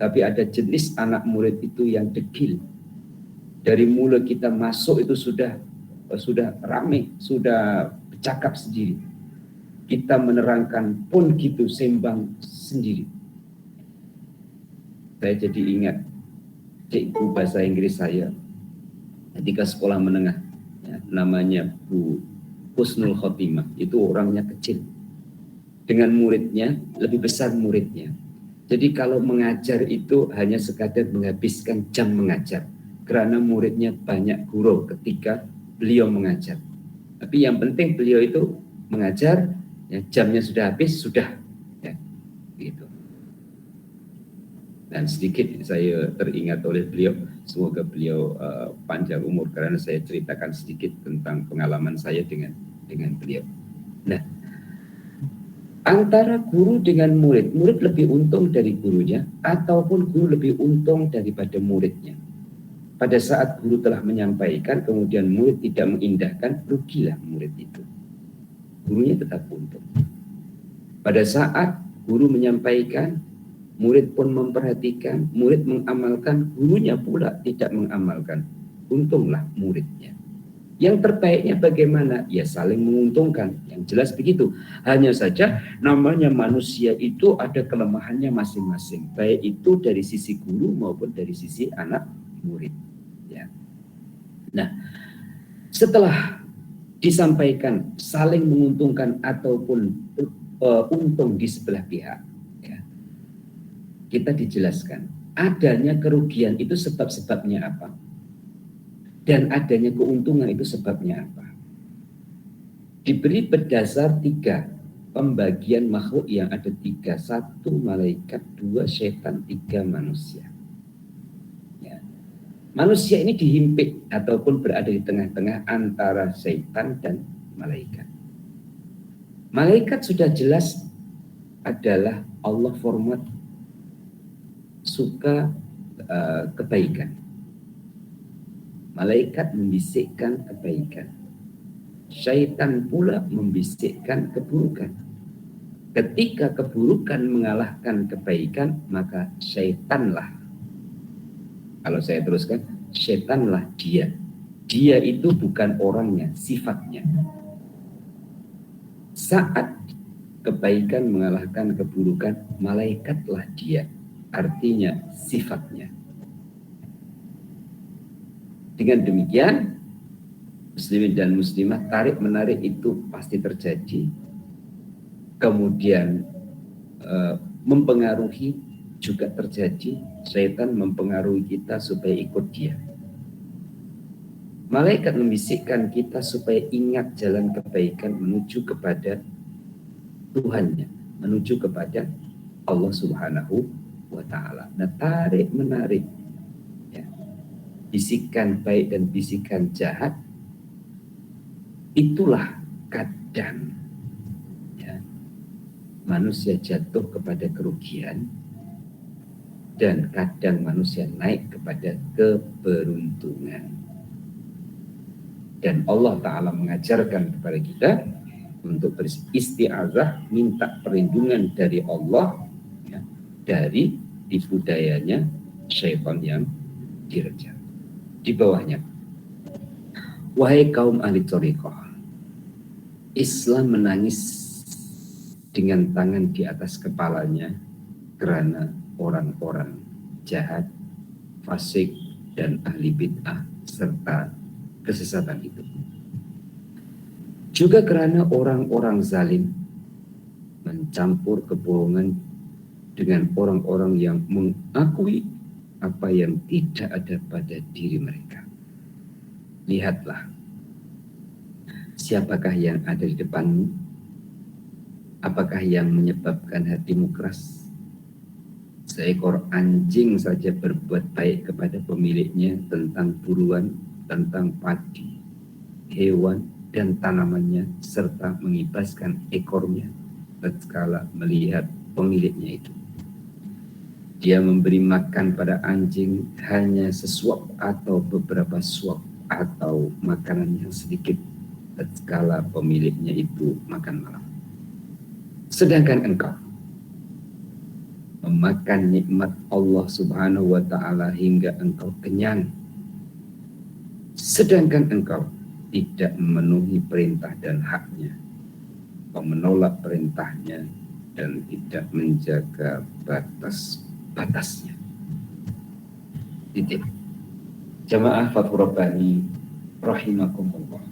Tapi ada jenis anak murid itu yang dekil. Dari mulai kita masuk itu sudah rame, sudah bercakap sendiri. Kita menerangkan pun gitu sembang sendiri. Saya jadi ingat cikgu bahasa Inggris saya ketika sekolah menengah, ya, namanya Bu Husnul Khotimah. Itu orangnya kecil, dengan muridnya lebih besar muridnya. Jadi kalau mengajar itu hanya sekadar menghabiskan jam mengajar, karena muridnya banyak guru ketika beliau mengajar. Tapi yang penting beliau itu mengajar, ya, jamnya sudah habis, sudah. Ya, gitu. Dan sedikit saya teringat oleh beliau, semoga beliau panjang umur, karena saya ceritakan sedikit tentang pengalaman saya dengan beliau. Nah, antara guru dengan murid, murid lebih untung dari gurunya, ataupun guru lebih untung daripada muridnya. Pada saat guru telah menyampaikan, kemudian murid tidak mengindahkan, rugilah murid itu. Gurunya tetap untung. Pada saat guru menyampaikan, murid pun memperhatikan, murid mengamalkan, gurunya pula tidak mengamalkan. Untunglah muridnya. Yang terbaiknya bagaimana? Ya saling menguntungkan. Yang jelas begitu. Hanya saja namanya manusia itu ada kelemahannya masing-masing. Baik itu dari sisi guru maupun dari sisi anak murid. Ya. Nah, setelah disampaikan saling menguntungkan ataupun untung di sebelah pihak, ya, kita dijelaskan adanya kerugian itu sebab-sebabnya apa, dan adanya keuntungan itu sebabnya apa. Diberi berdasar 3 pembagian makhluk yang ada 3, 1 malaikat, 2 setan, 3 manusia. Ya. Manusia ini dihimpit ataupun berada di tengah-tengah antara setan dan malaikat. Malaikat sudah jelas adalah Allah format suka kebaikan. Malaikat membisikkan kebaikan. Syaitan pula membisikkan keburukan. Ketika keburukan mengalahkan kebaikan, maka syaitanlah, kalau saya teruskan, syaitanlah dia. Dia itu bukan orangnya, sifatnya. Saat kebaikan mengalahkan keburukan, malaikatlah dia. Artinya sifatnya. Dengan demikian, muslimin dan muslimah, tarik menarik itu pasti terjadi. Kemudian mempengaruhi juga terjadi. Syaitan mempengaruhi kita supaya ikut dia. Malaikat membisikkan kita supaya ingat jalan kebaikan menuju kepada Tuhannya, menuju kepada Allah Subhanahu wa Ta'ala. Nah, tarik menarik, ya, bisikan baik dan bisikan jahat, itulah kadang, ya, manusia jatuh kepada kerugian dan kadang manusia naik kepada keberuntungan. Dan Allah Ta'ala mengajarkan kepada kita untuk beristiazah, minta perlindungan dari Allah, ya, dari tipu dayanya syaitan yang dirajam. Di bawahnya, wahai kaum ahli thariqah, Islam menangis dengan tangan di atas kepalanya karena orang-orang jahat, fasik, dan ahli bid'ah serta kesesatan itu. Juga karena orang-orang zalim mencampur kebohongan dengan orang-orang yang mengakui apa yang tidak ada pada diri mereka. Lihatlah, siapakah yang ada di depanmu? Apakah yang menyebabkan hatimu keras? Seekor anjing saja berbuat baik kepada pemiliknya tentang buruan, tentang padi, hewan, dan tanamannya, serta mengibaskan ekornya tatkala melihat pemiliknya itu. Dia memberi makan pada anjing hanya sesuap atau beberapa suap atau makanan yang sedikit tatkala pemiliknya itu makan malam. Sedangkan engkau memakan nikmat Allah Subhanahu wa Ta'ala hingga engkau kenyang, sedangkan engkau tidak memenuhi perintah dan haknya, engkau menolak perintahnya dan tidak menjaga batas-batasnya. Titik. Jamaah Fathur Rabbani rahimakumullah.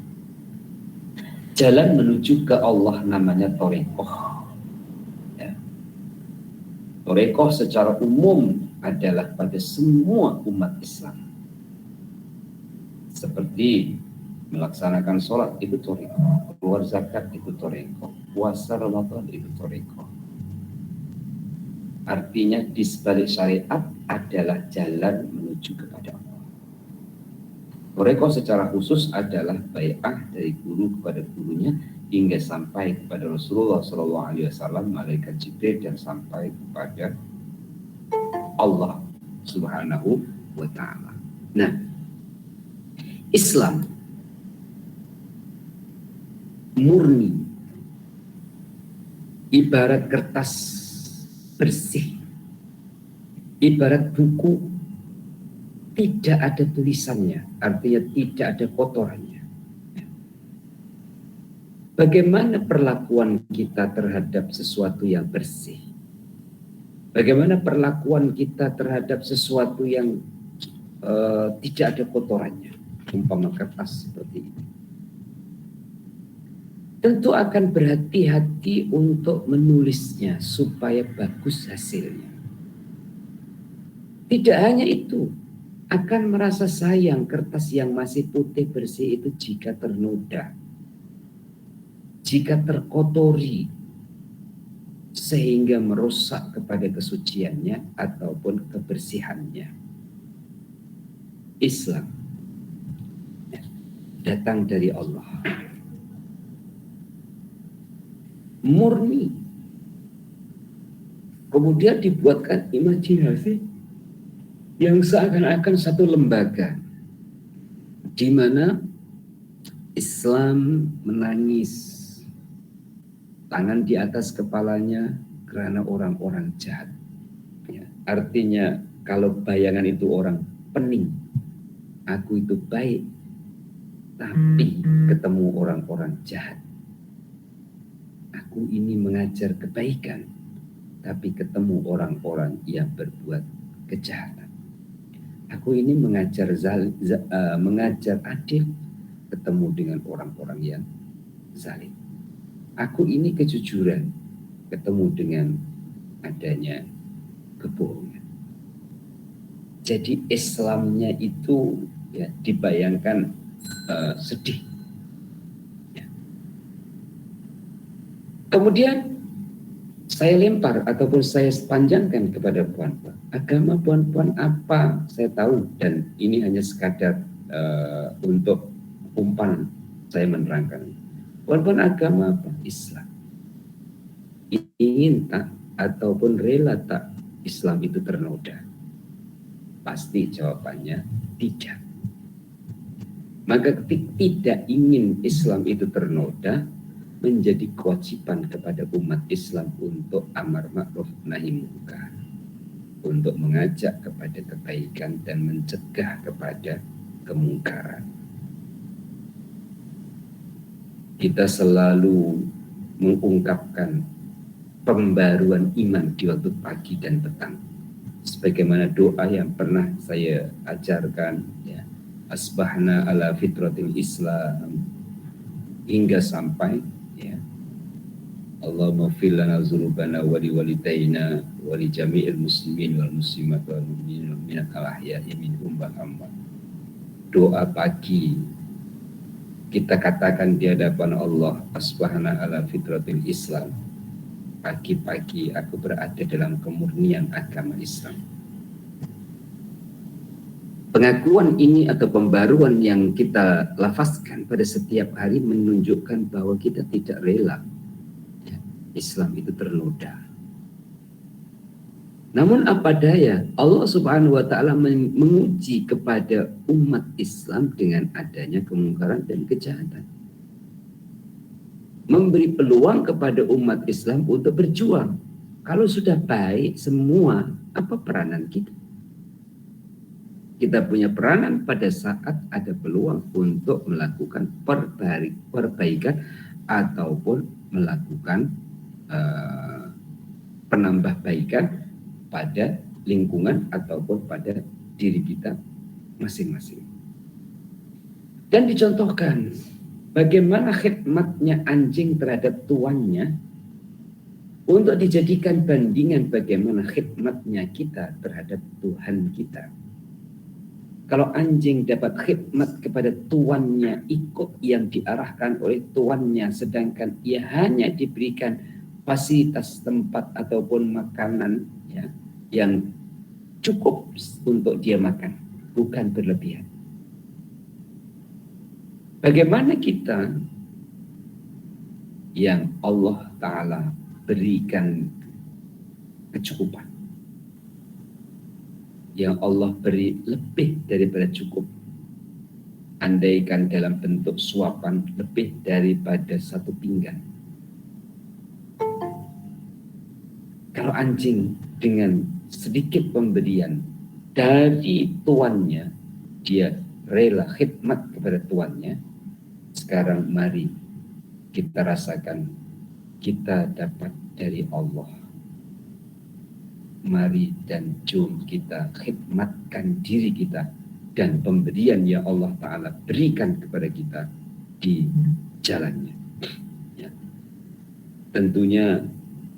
Jalan menuju ke Allah namanya thariqah. Thariqah secara umum adalah pada semua umat Islam. Seperti melaksanakan sholat itu thariqah, keluar zakat itu thariqah, puasa Ramadan itu thariqah. Artinya di sebalik syariat adalah jalan menuju kepada Allah. Thariqah secara khusus adalah bai'ah dari guru kepada gurunya hingga sampai kepada Rasulullah SAW, malaikat Jibril, dan sampai kepada Allah Subhanahu wa Ta'ala. Nah, Islam murni, ibarat kertas bersih, ibarat buku tidak ada tulisannya, artinya tidak ada kotorannya. Bagaimana perlakuan kita terhadap sesuatu yang bersih? Bagaimana perlakuan kita terhadap sesuatu yang tidak ada kotorannya? Umpama kertas seperti ini. tentu akan berhati-hati untuk menulisnya supaya bagus hasilnya. Tidak hanya itu, akan merasa sayang kertas yang masih putih bersih itu jika ternoda, jika terkotori, sehingga merusak kepada kesuciannya ataupun kebersihannya. Islam datang dari Allah, murni, kemudian dibuatkan imajinasi yang seakan-akan satu lembaga di mana Islam menangis, tangan di atas kepalanya karena orang-orang jahat. Ya, artinya kalau bayangan itu orang pening, aku itu baik, tapi ketemu orang-orang jahat. Aku ini mengajar kebaikan, tapi ketemu orang-orang yang berbuat kejahatan. Aku ini mengajar mengajar adil, ketemu dengan orang-orang yang zalim. Aku ini kejujuran, ketemu dengan adanya kebohongan. Jadi Islamnya itu ya dibayangkan sedih. Ya. Kemudian saya lempar ataupun saya panjangkan kepada puan-puan. Agama puan-puan apa? Saya tahu dan ini hanya sekadar untuk umpan saya menerangkan. Puan-puan agama apa? Islam. Ingin tak ataupun rela tak Islam itu ternoda? Pasti jawabannya tidak. Maka ketika tidak ingin Islam itu ternoda, menjadi kewajiban kepada umat Islam untuk amar ma'ruf nahi munkar, untuk mengajak kepada kebaikan dan mencegah kepada kemungkaran. Kita selalu mengungkapkan pembaruan iman di waktu pagi dan petang, sebagaimana doa yang pernah saya ajarkan, ya, asbahna ala fitratil Islam, hingga sampai ya, Allahumma fil lana dzunubana wa li walidayna wa li jami'il muslimin wal muslimat wal mu'minin minal ahya'i minhum wal amwat. Doa pagi kita katakan di hadapan Allah, asbahna ala fitratil Islam. Pagi-pagi aku berada dalam kemurnian agama Islam. Pengakuan ini atau pembaruan yang kita lafazkan pada setiap hari menunjukkan bahwa kita tidak rela Islam itu ternoda. Namun apa daya, Allah Subhanahu wa taala menguji kepada umat Islam dengan adanya kemungkaran dan kejahatan. Memberi peluang kepada umat Islam untuk berjuang. Kalau sudah baik semua, apa peranan kita? Kita punya peranan pada saat ada peluang untuk melakukan perbaikan ataupun melakukan penambahbaikan pada lingkungan ataupun pada diri kita masing-masing. Dan dicontohkan bagaimana khidmatnya anjing terhadap tuannya untuk dijadikan bandingan bagaimana khidmatnya kita terhadap Tuhan kita. Kalau anjing dapat khidmat kepada tuannya, ikut yang diarahkan oleh tuannya, sedangkan ia hanya diberikan fasilitas tempat ataupun makanan ya, yang cukup untuk dia makan, bukan berlebihan. Bagaimana kita yang Allah Ta'ala berikan kecukupan, yang Allah beri lebih daripada cukup, andaikan dalam bentuk suapan lebih daripada satu pinggan. Kalau anjing dengan sedikit pemberian dari tuannya, dia rela khidmat kepada tuannya. Sekarang mari kita rasakan kita dapat dari Allah. Mari dan jom kita khidmatkan diri kita dan pemberian yang Allah Ta'ala berikan kepada kita di jalannya. Ya. tentunya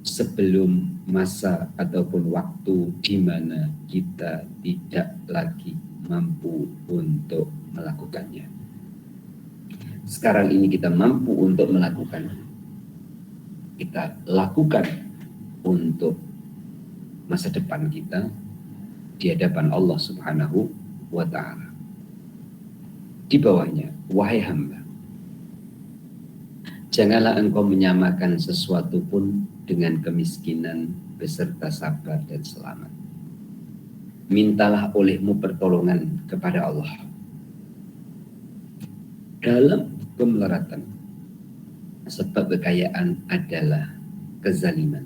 sebelum masa ataupun waktu di mana kita tidak lagi mampu untuk melakukannya. Sekarang ini kita mampu untuk melakukan. Kita lakukan untuk masa depan kita di hadapan Allah Subhanahu wa ta'ala. Di bawahnya, wahai hamba, janganlah engkau menyamakan sesuatu pun dengan kemiskinan beserta sabar dan selamat. Mintalah olehmu pertolongan kepada Allah dalam kemelaratan, sebab kekayaan adalah kezaliman,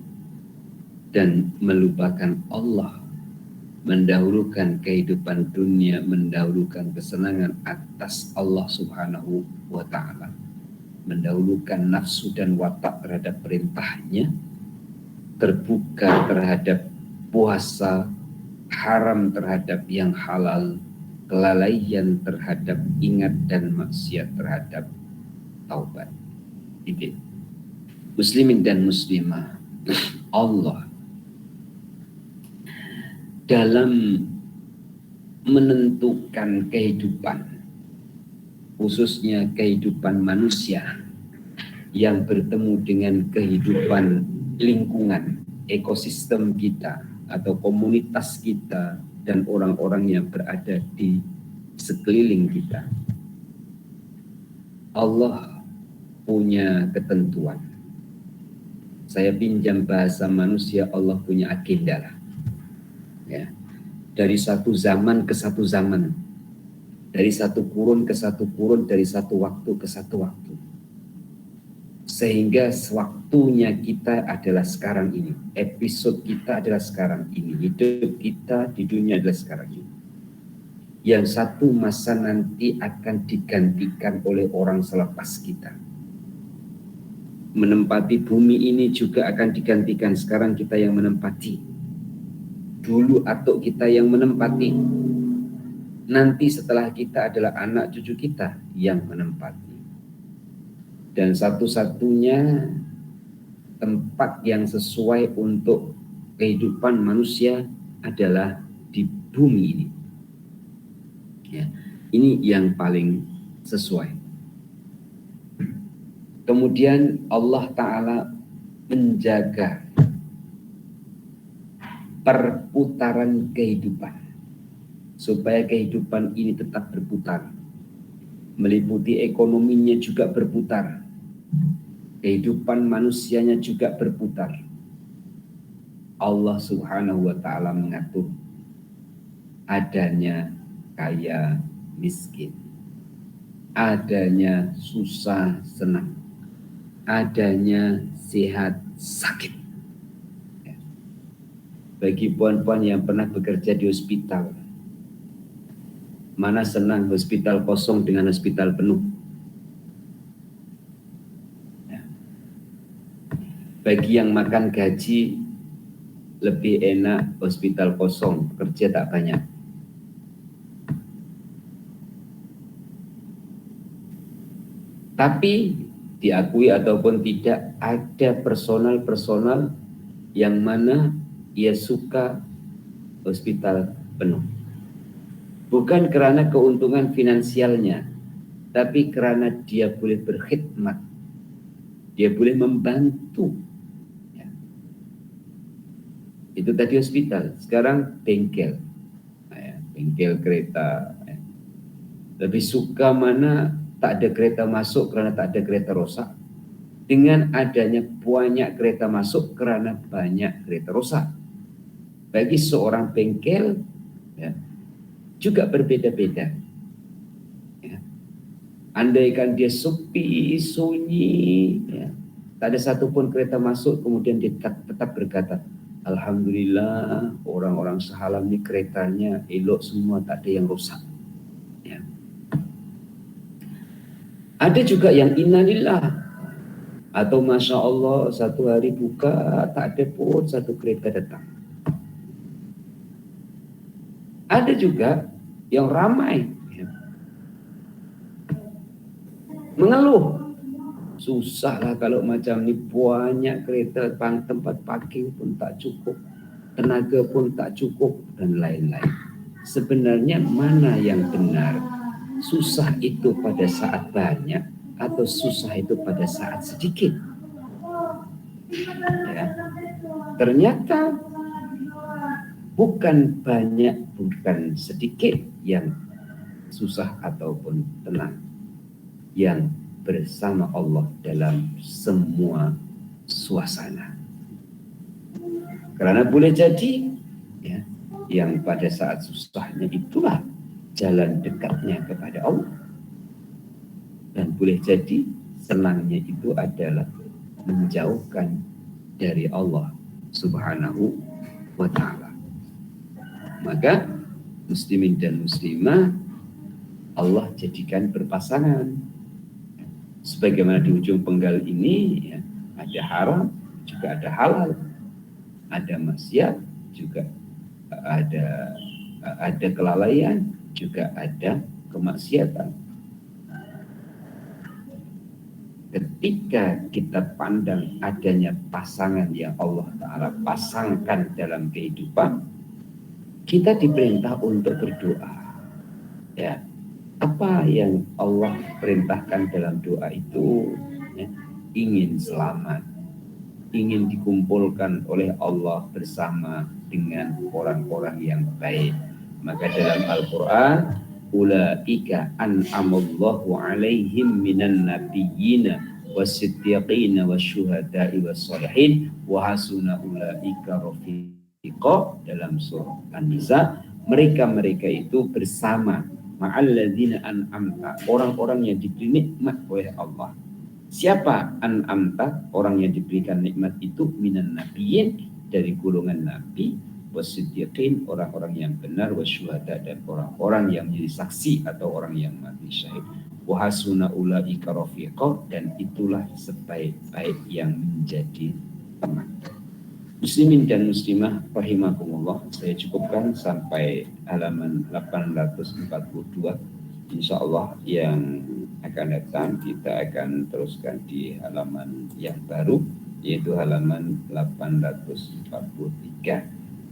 dan melupakan Allah, mendahulukan kehidupan dunia, mendahulukan kesenangan atas Allah Subhanahu wa ta'ala, mendahulukan nafsu dan watak terhadap perintahnya, terbuka terhadap puasa, haram terhadap yang halal, kelalaian terhadap ingat, dan maksiat terhadap taubat. Ini muslimin dan muslimah, Allah dalam menentukan kehidupan, khususnya kehidupan manusia yang bertemu dengan kehidupan lingkungan, ekosistem kita atau komunitas kita dan orang-orang yang berada di sekeliling kita. Allah punya ketentuan. Saya pinjam bahasa manusia, Allah punya agenda lah. Ya. Dari satu zaman ke satu zaman, dari satu kurun ke satu kurun, dari satu waktu ke satu waktu. Sehingga waktunya kita adalah sekarang ini, episode kita adalah sekarang ini, hidup kita di dunia adalah sekarang ini. Yang satu masa nanti akan digantikan oleh orang selepas kita. Menempati bumi ini juga akan digantikan, sekarang kita yang menempati. Dulu atau kita yang menempati. Nanti setelah kita adalah anak cucu kita yang menempati. Dan satu-satunya tempat yang sesuai untuk kehidupan manusia adalah di bumi ini. Ya, ini yang paling sesuai. Kemudian Allah Ta'ala menjaga perputaran kehidupan supaya kehidupan ini tetap berputar. Meliputi ekonominya juga berputar, kehidupan manusianya juga berputar. Allah Subhanahu wa ta'ala mengatur adanya kaya miskin, adanya susah senang, adanya sehat sakit. Bagi puan-puan yang pernah bekerja di hospital, mana senang hospital kosong dengan hospital penuh? Bagi yang makan gaji, lebih enak hospital kosong, kerja tak banyak. Tapi diakui ataupun tidak, ada personal yang mana ia suka hospital penuh. Bukan karena keuntungan finansialnya, tapi karena dia boleh berkhidmat, dia boleh membantu. Ya. Itu tadi hospital, sekarang bengkel, bengkel kereta. Ya. Lebih suka mana tak ada kereta masuk karena tak ada kereta rusak, dengan adanya banyak kereta masuk karena banyak kereta rusak. Bagi seorang bengkel, ya, juga berbeda-beda. Ya. Andaikan dia sepi, sunyi, ya, tak ada satupun kereta masuk, kemudian dia tetap berkata, alhamdulillah orang-orang sehalam ini keretanya elok semua, tak ada yang rusak. Ya. Ada juga yang innalillah, atau masya Allah satu hari buka tak ada pun satu kereta datang. Ada juga yang ramai, ya, mengeluh, susah lah kalau macam ini, banyak kereta, tempat parking pun tak cukup, tenaga pun tak cukup, dan lain-lain. Sebenarnya mana yang benar? Susah itu pada saat banyak atau susah itu pada saat sedikit? Ya. Ternyata bukan banyak, bukan sedikit yang susah ataupun tenang, yang bersama Allah dalam semua suasana. Karena boleh jadi ya, yang pada saat susahnya itulah jalan dekatnya kepada Allah, dan boleh jadi senangnya itu adalah menjauhkan dari Allah Subhanahu wa ta'ala. Maka muslimin dan muslimah Allah jadikan berpasangan. Sebagaimana di ujung penggal ini ya, ada haram juga ada halal, ada maksiat juga ada kelalaian, juga ada kemaksiatan. Ketika kita pandang adanya pasangan yang Allah Ta'ala pasangkan dalam kehidupan, kita diperintah untuk berdoa. Ya, apa yang Allah perintahkan dalam doa itu? Ya, ingin selamat, ingin dikumpulkan oleh Allah bersama dengan orang-orang yang baik. Maka dalam Al-Quran, ulaika an'amallahu alaihim minan nabiyyina wasiddiqina wasyuhada'i wassalihin wa hasuna ulaika rafiqa. Dalam surah An-Nisa, mereka itu bersama ma'alladzina an'amta, orang-orang yang diberi nikmat oleh Allah. Siapa an'amta? Orang yang diberikan nikmat itu minan nabiyyin, dari golongan nabi, wasiddiqin, orang-orang yang benar, wasyuhada, dan orang-orang yang menjadi saksi atau orang yang mati syahid, wa hasuna ulaika rafiqa, dan itulah sebaik-baik yang menjadi teman. Muslimin dan muslimah rahimakumullah, saya cukupkan sampai halaman 842. Insyaallah yang akan datang kita akan teruskan di halaman yang baru, yaitu halaman 843.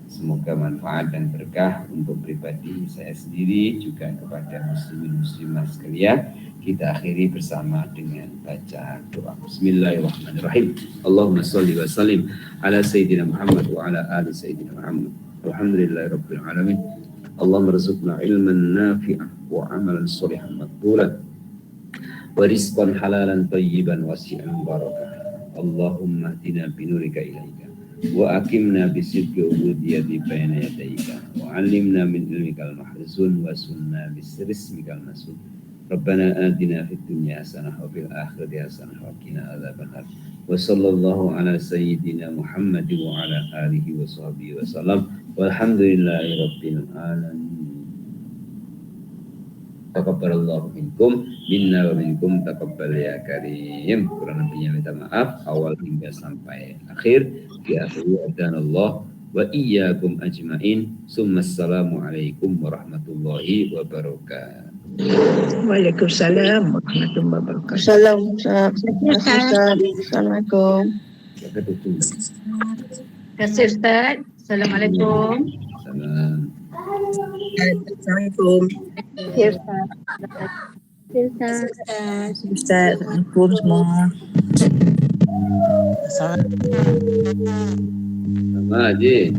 Semoga manfaat dan berkah untuk pribadi saya sendiri, juga kepada muslimin muslimah sekalian. Kita akhiri bersama dengan baca doa. Bismillahirrahmanirrahim. Allahumma sholli wa sallim ala sayyidina Muhammad wa ala ali sayyidina Muhammad. Alhamdulillahirabbil alamin. Allahumma rzuqna ilman nafi'an wa amalan sholihan maqbulan wa rizqan halalan thayyiban wasi'an barakah. Allahumma hdina binurika ilaika wa aqimna bisidqi ubudiyyati baina yadayka wa 'allimna min ilmikal mahzun wa sunna bisrismikal masun. Rabbana atina fid dunya hasanah wa fil akhirati hasanah wa qina adzabannar. Wa sallallahu ala sayyidina Muhammad wa ala alihi wa sahbihi wa sallam. Walhamdulillahi rabbil alamin. Taqabbalallahu minkum minna wa minkum taqabbal ya karim. Kurang lebihnya minta maaf awal hingga sampai akhir. Di akhir adanallah wa iyyakum ajmain. Assalamu alaikum warahmatullahi wabarakatuh. Waalaikumsalam warahmatullahi wabarakatuh. Assalamualaikum. Kasih Ustaz. Assalamualaikum. Assalamualaikum. Assalamualaikum semua. Sama Haji.